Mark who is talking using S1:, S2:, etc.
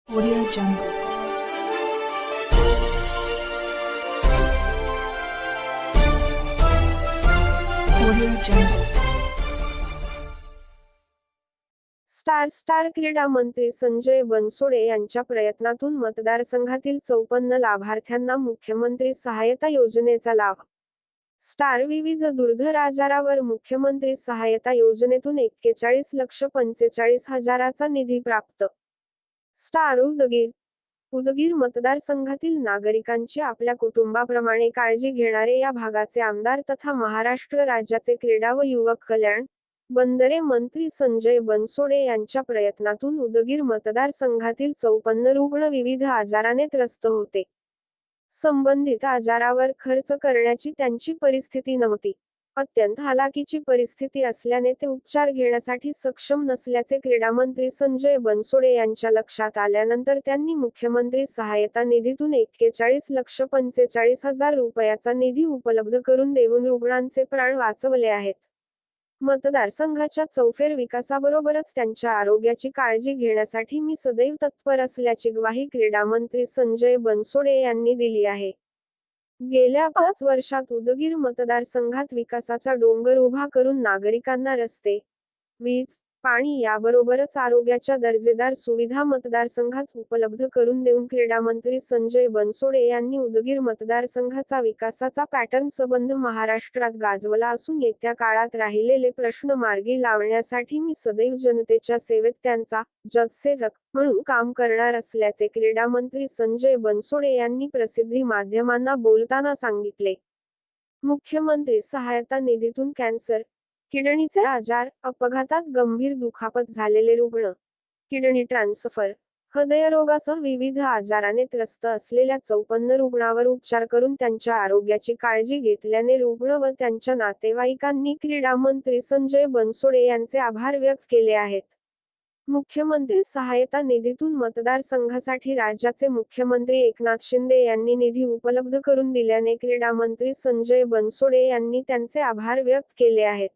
S1: Audio Jungle. Audio Jungle.
S2: Star क्रीडा मंत्री संजय बनसोडे यांच्या प्रयत्नातून मतदारसंघातील 54 लाभार्थ्यांना मुख्यमंत्री सहायता योजनेचा लाभ. विविध दुर्धर आजारावर मुख्यमंत्री सहायता योजनेतून 41,45,000चा निधी प्राप्त. उदगीर मतदारसंघातील नागरिकांची आपल्या कुटुंबाप्रमाणे काळजी घेणारे या भागाचे आमदार तथा महाराष्ट्र राज्याचे क्रीडा व युवक कल्याण, बंदरे मंत्री संजय बनसोडे यांच्या प्रयत्नातून उदगीर मतदारसंघातील 54 रुग्ण विविध आजाराने त्रस्त होते. संबंधित आजारावर खर्च करण्याची त्यांची परिस्थिती नव्हती. अत्यंत हालाकीची परिस्थिती असल्याने ते उपचार घेण्यासाठी सक्षम नसल्याचे क्रीडामंत्री संजय बनसोडे यांच्या लक्षात आल्यानंतर त्यांनी मुख्यमंत्री सहायता निधीतून 41,45,000 रुपयाचा निधी उपलब्ध करून देऊन रुग्णांचे प्राण वाचवले आहेत. मतदारसंघाच्या चौफेर विकासाबरोबरच त्यांच्या आरोग्याची काळजी घेण्यासाठी मी सदैव तत्पर असल्याची ग्वाही क्रीडामंत्री संजय बनसोडे यांनी दिली आहे. गेल्या 5 वर्षात उदगीर मतदारसंघात विकासाचा डोंगर उभा करून नागरिकांना रस्ते, वीज, पाणी याबरोबरच आरोग्याच्या दर्जेदार सुविधा मतदारसंघात उपलब्ध करून देऊन क्रीडामंत्री संजय बनसोडे यांनी उदगीर मतदारसंघाचा विकासाचा पॅटर्न संबंध महाराष्ट्रात गाजवला असून येत्या काळात राहिलेले प्रश्न मार्गी लावण्यासाठी मी सदैव जनतेच्या सेवेत त्यांचा जगसेवक म्हणून काम करणार असल्याचे क्रीडामंत्री संजय बनसोडे यांनी प्रसिद्धी माध्यमांना बोलताना सांगितले. मुख्यमंत्री सहायता निधीतून कॅन्सर, किडनीचे आजार, अपघातात गंभीर दुखापत झालेले रुग्ण, किडनी ट्रान्सफर, हृदयरोगासह विविध आजाराने त्रस्त असलेल्या 54 रुग्णावर उपचार करून त्यांच्या आरोग्याची काळजी घेतल्याने रुग्ण व त्यांच्या नातेवाईकांनी क्रीडा मंत्री संजय बनसोडे यांचे आभार व्यक्त केले आहेत. मुख्यमंत्री सहायता निधीतून मतदारसंघासाठी राज्याचे मुख्यमंत्री एकनाथ शिंदे यांनी निधी उपलब्ध करून दिल्याने क्रीडा मंत्री संजय बनसोडे यांनी त्यांचे आभार व्यक्त केले आहेत.